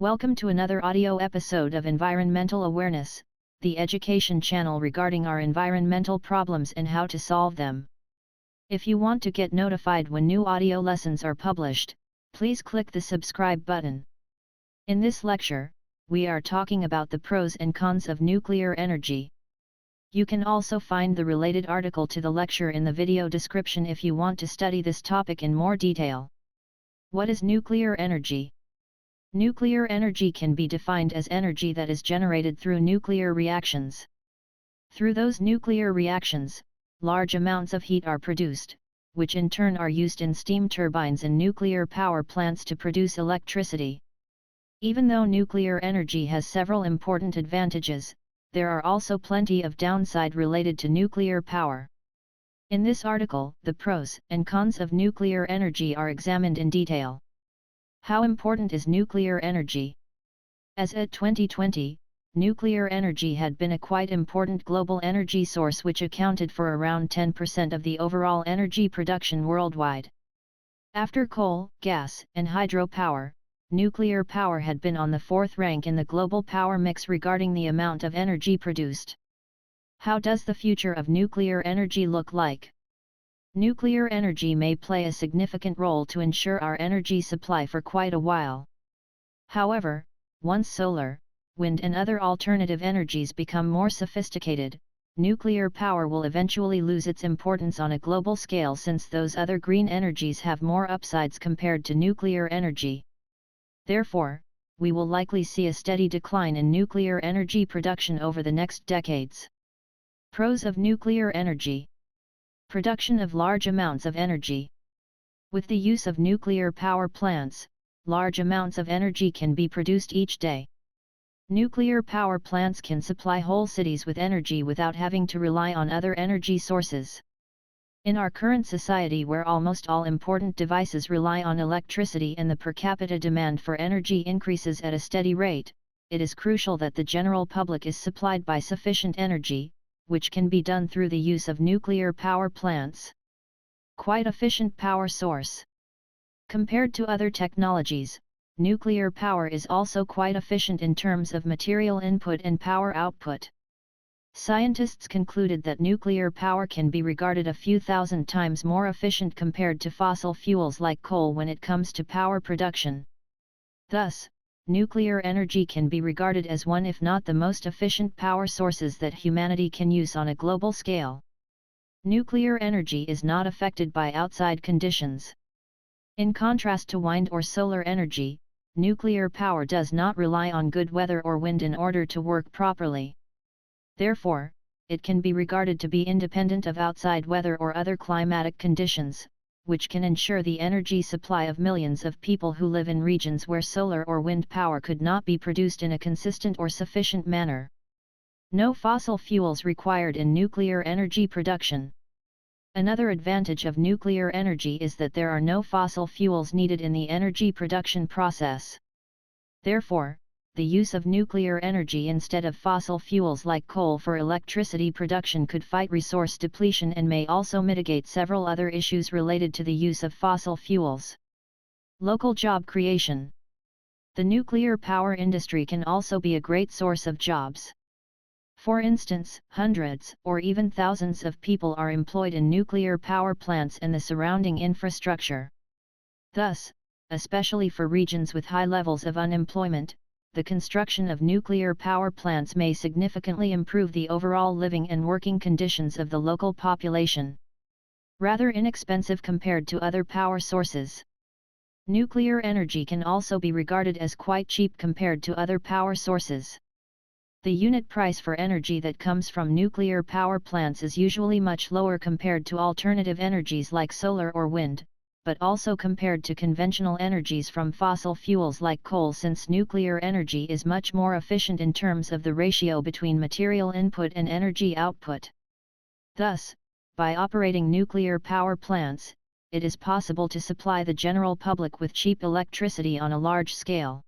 Welcome to another audio episode of Environmental Awareness, the education channel regarding our environmental problems and how to solve them. If you want to get notified when new audio lessons are published, please click the subscribe button. In this lecture, we are talking about the pros and cons of nuclear energy. You can also find the related article to the lecture in the video description if you want to study this topic in more detail. What is nuclear energy? Nuclear energy can be defined as energy that is generated through nuclear reactions. Through those nuclear reactions, large amounts of heat are produced, which in turn are used in steam turbines and nuclear power plants to produce electricity. Even though nuclear energy has several important advantages, there are also plenty of downside related to nuclear power. In this article, the pros and cons of nuclear energy are examined in detail. How important is nuclear energy? As at 2020, nuclear energy had been a quite important global energy source which accounted for around 10% of the overall energy production worldwide. After coal, gas, and hydropower, nuclear power had been on the fourth rank in the global power mix regarding the amount of energy produced. How does the future of nuclear energy look like? Nuclear energy may play a significant role to ensure our energy supply for quite a while. However, once solar, wind and other alternative energies become more sophisticated, nuclear power will eventually lose its importance on a global scale since those other green energies have more upsides compared to nuclear energy. Therefore, we will likely see a steady decline in nuclear energy production over the next decades. Pros of nuclear energy. Production of large amounts of energy. With the use of nuclear power plants, large amounts of energy can be produced each day. Nuclear power plants can supply whole cities with energy without having to rely on other energy sources. In our current society where almost all important devices rely on electricity and the per capita demand for energy increases at a steady rate, it is crucial that the general public is supplied by sufficient energy, which can be done through the use of nuclear power plants. Quite efficient power source. Compared to other technologies, nuclear power is also quite efficient in terms of material input and power output. Scientists concluded that nuclear power can be regarded a few thousand times more efficient compared to fossil fuels like coal when it comes to power production. Thus, nuclear energy can be regarded as one if not the most efficient power sources that humanity can use on a global scale. Nuclear energy is not affected by outside conditions. In contrast to wind or solar energy, nuclear power does not rely on good weather or wind in order to work properly. Therefore, it can be regarded to be independent of outside weather or other climatic conditions, which can ensure the energy supply of millions of people who live in regions where solar or wind power could not be produced in a consistent or sufficient manner. No fossil fuels required in nuclear energy production. Another advantage of nuclear energy is that there are no fossil fuels needed in the energy production process. Therefore, the use of nuclear energy instead of fossil fuels like coal for electricity production could fight resource depletion and may also mitigate several other issues related to the use of fossil fuels. Local job creation. The nuclear power industry can also be a great source of jobs. For instance, hundreds or even thousands of people are employed in nuclear power plants and the surrounding infrastructure. Thus, especially for regions with high levels of unemployment, the construction of nuclear power plants may significantly improve the overall living and working conditions of the local population. Rather inexpensive compared to other power sources. Nuclear energy can also be regarded as quite cheap compared to other power sources. The unit price for energy that comes from nuclear power plants is usually much lower compared to alternative energies like solar or wind, but also compared to conventional energies from fossil fuels like coal since nuclear energy is much more efficient in terms of the ratio between material input and energy output. Thus, by operating nuclear power plants, it is possible to supply the general public with cheap electricity on a large scale.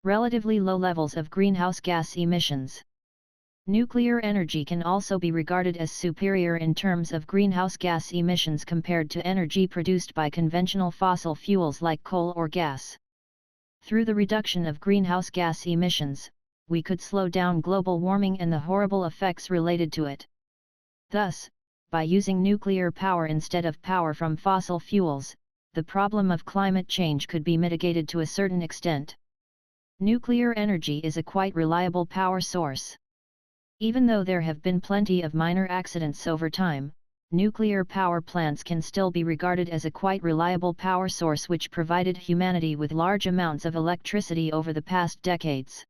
Relatively low levels of greenhouse gas emissions. Nuclear energy can also be regarded as superior in terms of greenhouse gas emissions compared to energy produced by conventional fossil fuels like coal or gas. Through the reduction of greenhouse gas emissions, we could slow down global warming and the horrible effects related to it. Thus, by using nuclear power instead of power from fossil fuels, the problem of climate change could be mitigated to a certain extent. Nuclear energy is a quite reliable power source. Even though there have been plenty of minor accidents over time, nuclear power plants can still be regarded as a quite reliable power source which provided humanity with large amounts of electricity over the past decades.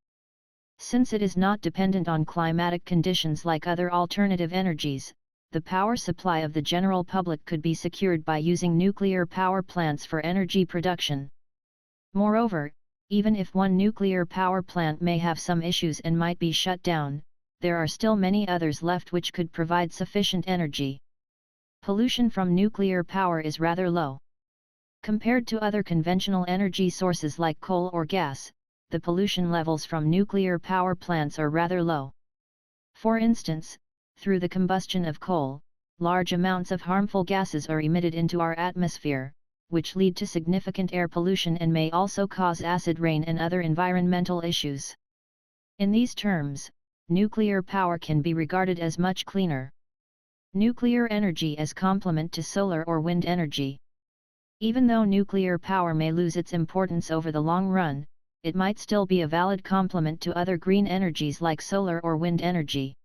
Since it is not dependent on climatic conditions like other alternative energies, the power supply of the general public could be secured by using nuclear power plants for energy production. Moreover, even if one nuclear power plant may have some issues and might be shut down, there are still many others left which could provide sufficient energy. Pollution from nuclear power is rather low. Compared to other conventional energy sources like coal or gas, the pollution levels from nuclear power plants are rather low. For instance, through the combustion of coal, large amounts of harmful gases are emitted into our atmosphere, which lead to significant air pollution and may also cause acid rain and other environmental issues. In these terms, nuclear power can be regarded as much cleaner. Nuclear energy as complement to solar or wind energy. Even though nuclear power may lose its importance over the long run, it might still be a valid complement to other green energies like solar or wind energy.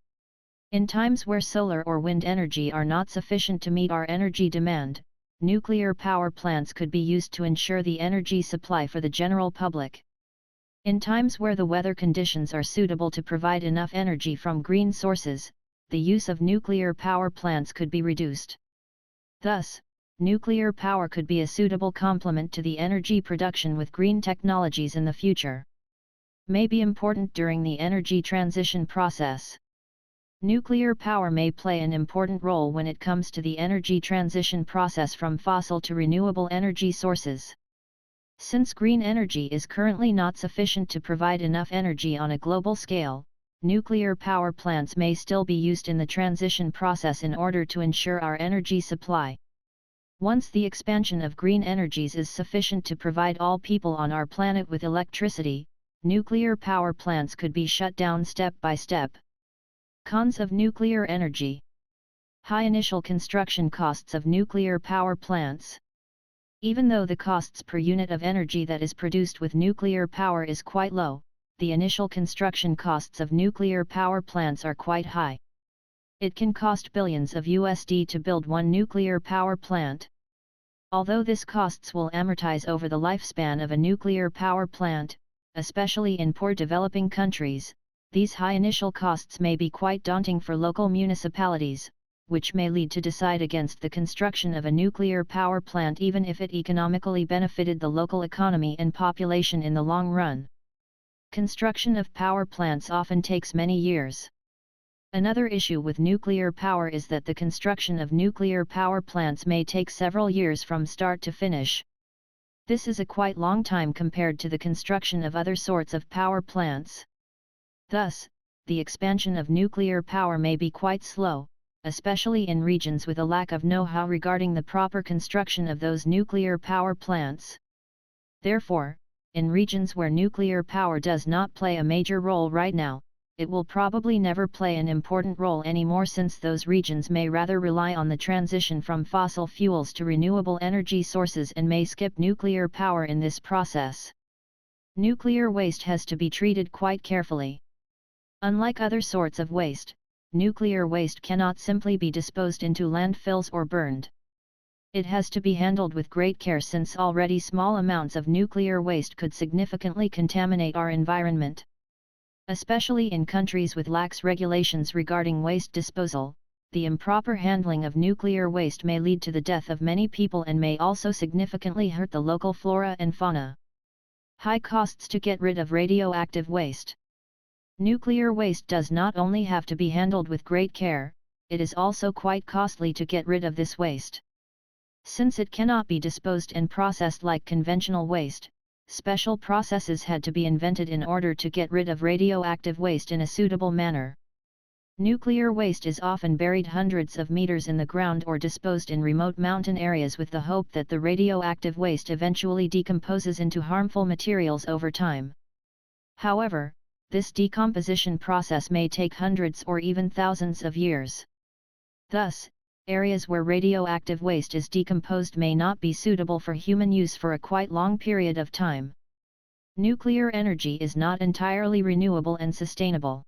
In times where solar or wind energy are not sufficient to meet our energy demand, nuclear power plants could be used to ensure the energy supply for the general public. In times where the weather conditions are suitable to provide enough energy from green sources, the use of nuclear power plants could be reduced. Thus, nuclear power could be a suitable complement to the energy production with green technologies in the future. May be important during the energy transition process. Nuclear power may play an important role when it comes to the energy transition process from fossil to renewable energy sources. Since green energy is currently not sufficient to provide enough energy on a global scale, nuclear power plants may still be used in the transition process in order to ensure our energy supply. Once the expansion of green energies is sufficient to provide all people on our planet with electricity, nuclear power plants could be shut down step by step. Cons of nuclear energy. High initial construction costs of nuclear power plants. Even though the costs per unit of energy that is produced with nuclear power is quite low, the initial construction costs of nuclear power plants are quite high. It can cost billions of USD to build one nuclear power plant. Although this costs will amortize over the lifespan of a nuclear power plant, especially in poor developing countries, these high initial costs may be quite daunting for local municipalities, which may lead to decide against the construction of a nuclear power plant even if it economically benefited the local economy and population in the long run. Construction of power plants often takes many years. Another issue with nuclear power is that the construction of nuclear power plants may take several years from start to finish. This is a quite long time compared to the construction of other sorts of power plants. Thus, the expansion of nuclear power may be quite slow, especially in regions with a lack of know-how regarding the proper construction of those nuclear power plants. Therefore, in regions where nuclear power does not play a major role right now, it will probably never play an important role anymore since those regions may rather rely on the transition from fossil fuels to renewable energy sources and may skip nuclear power in this process. Nuclear waste has to be treated quite carefully. Unlike other sorts of waste, nuclear waste cannot simply be disposed into landfills or burned. It has to be handled with great care since already small amounts of nuclear waste could significantly contaminate our environment. Especially in countries with lax regulations regarding waste disposal, the improper handling of nuclear waste may lead to the death of many people and may also significantly hurt the local flora and fauna. High costs to get rid of radioactive waste. Nuclear waste does not only have to be handled with great care, it is also quite costly to get rid of this waste. Since it cannot be disposed and processed like conventional waste, special processes had to be invented in order to get rid of radioactive waste in a suitable manner. Nuclear waste is often buried hundreds of meters in the ground or disposed in remote mountain areas with the hope that the radioactive waste eventually decomposes into harmful materials over time. However, this decomposition process may take hundreds or even thousands of years. Thus, areas where radioactive waste is decomposed may not be suitable for human use for a quite long period of time. Nuclear energy is not entirely renewable and sustainable.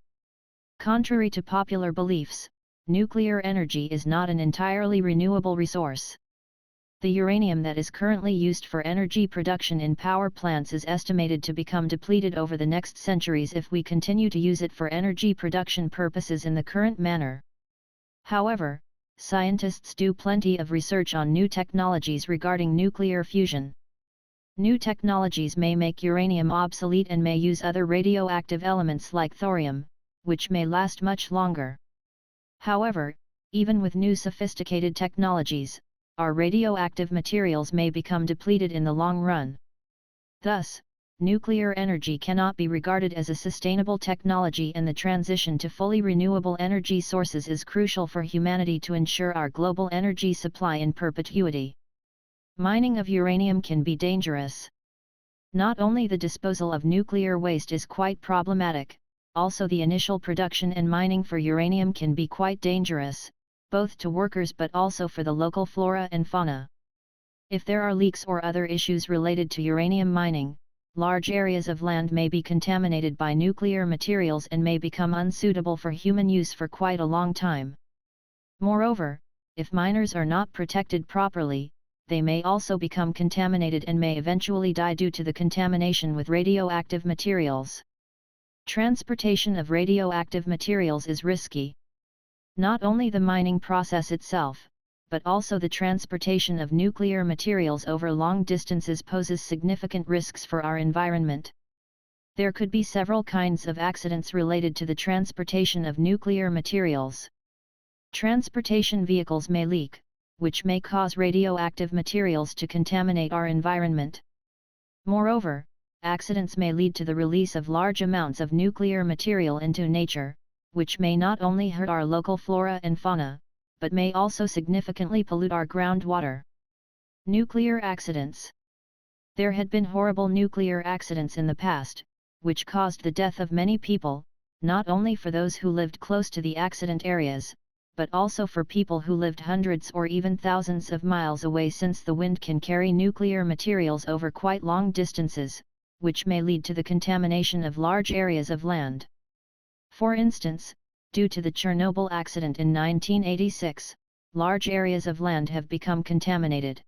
Contrary to popular beliefs, nuclear energy is not an entirely renewable resource. The uranium that is currently used for energy production in power plants is estimated to become depleted over the next centuries if we continue to use it for energy production purposes in the current manner. However, scientists do plenty of research on new technologies regarding nuclear fusion. New technologies may make uranium obsolete and may use other radioactive elements like thorium, which may last much longer. However, even with new sophisticated technologies, our radioactive materials may become depleted in the long run. Thus, nuclear energy cannot be regarded as a sustainable technology, and the transition to fully renewable energy sources is crucial for humanity to ensure our global energy supply in perpetuity. Mining of uranium can be dangerous. Not only the disposal of nuclear waste is quite problematic, also the initial production and mining for uranium can be quite dangerous, both to workers but also for the local flora and fauna. If there are leaks or other issues related to uranium mining, large areas of land may be contaminated by nuclear materials and may become unsuitable for human use for quite a long time. Moreover, if miners are not protected properly, they may also become contaminated and may eventually die due to the contamination with radioactive materials. Transportation of radioactive materials is risky. Not only the mining process itself, but also the transportation of nuclear materials over long distances poses significant risks for our environment. There could be several kinds of accidents related to the transportation of nuclear materials. Transportation vehicles may leak, which may cause radioactive materials to contaminate our environment. Moreover, accidents may lead to the release of large amounts of nuclear material into nature, which may not only hurt our local flora and fauna, but may also significantly pollute our groundwater. Nuclear accidents. There had been horrible nuclear accidents in the past, which caused the death of many people, not only for those who lived close to the accident areas, but also for people who lived hundreds or even thousands of miles away, since the wind can carry nuclear materials over quite long distances, which may lead to the contamination of large areas of land. For instance, due to the Chernobyl accident in 1986, large areas of land have become contaminated.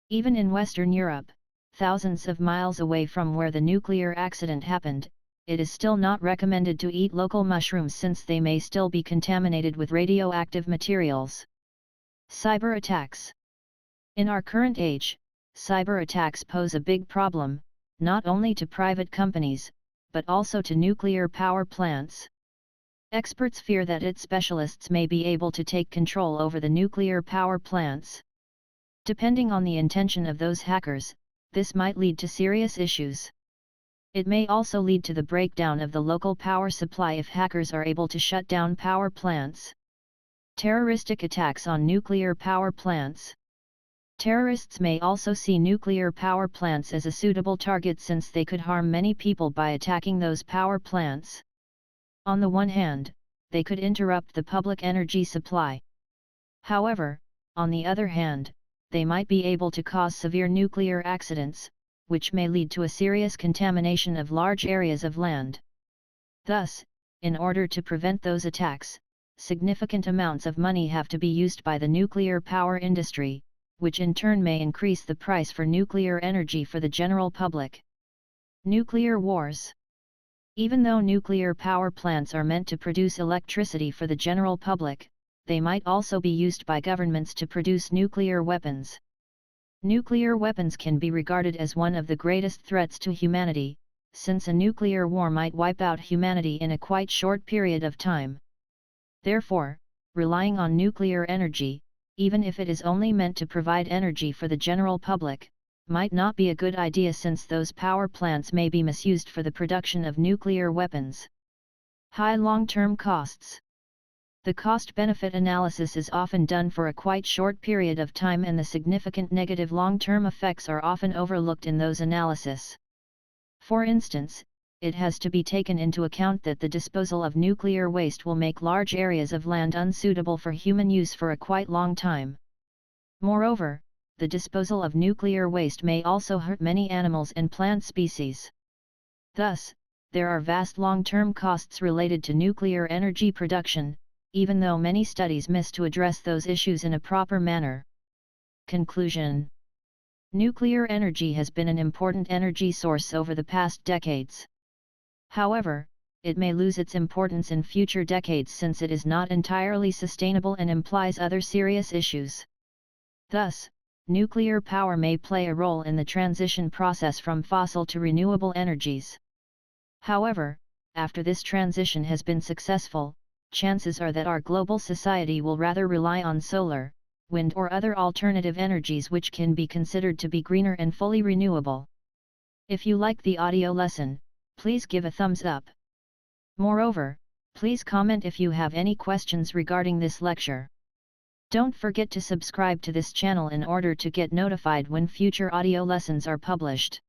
Even in Western Europe, thousands of miles away from where the nuclear accident happened, it is still not recommended to eat local mushrooms since they may still be contaminated with radioactive materials. Cyber attacks. In our current age, cyber attacks pose a big problem, not only to private companies, but also to nuclear power plants. Experts fear that its specialists may be able to take control over the nuclear power plants. Depending on the intention of those hackers, this might lead to serious issues. It may also lead to the breakdown of the local power supply if hackers are able to shut down power plants. Terroristic attacks on nuclear power plants. Terrorists may also see nuclear power plants as a suitable target since they could harm many people by attacking those power plants. On the one hand, they could interrupt the public energy supply. However, on the other hand, they might be able to cause severe nuclear accidents, which may lead to a serious contamination of large areas of land. Thus, in order to prevent those attacks, significant amounts of money have to be used by the nuclear power industry, which in turn may increase the price for nuclear energy for the general public. Nuclear wars. Even though nuclear power plants are meant to produce electricity for the general public, they might also be used by governments to produce nuclear weapons. Nuclear weapons can be regarded as one of the greatest threats to humanity, since a nuclear war might wipe out humanity in a quite short period of time. Therefore, relying on nuclear energy, even if it is only meant to provide energy for the general public, might not be a good idea since those power plants may be misused for the production of nuclear weapons. High long-term costs. The cost-benefit analysis is often done for a quite short period of time, and the significant negative long-term effects are often overlooked in those analyses. For instance, it has to be taken into account that the disposal of nuclear waste will make large areas of land unsuitable for human use for a quite long time. Moreover, the disposal of nuclear waste may also hurt many animals and plant species. Thus, there are vast long-term costs related to nuclear energy production, even though many studies miss to address those issues in a proper manner. Conclusion: nuclear energy has been an important energy source over the past decades. However, it may lose its importance in future decades since it is not entirely sustainable and implies other serious issues. Thus, nuclear power may play a role in the transition process from fossil to renewable energies. However, after this transition has been successful, chances are that our global society will rather rely on solar, wind or other alternative energies which can be considered to be greener and fully renewable. If you like the audio lesson, please give a thumbs up. Moreover, please comment if you have any questions regarding this lecture. Don't forget to subscribe to this channel in order to get notified when future audio lessons are published.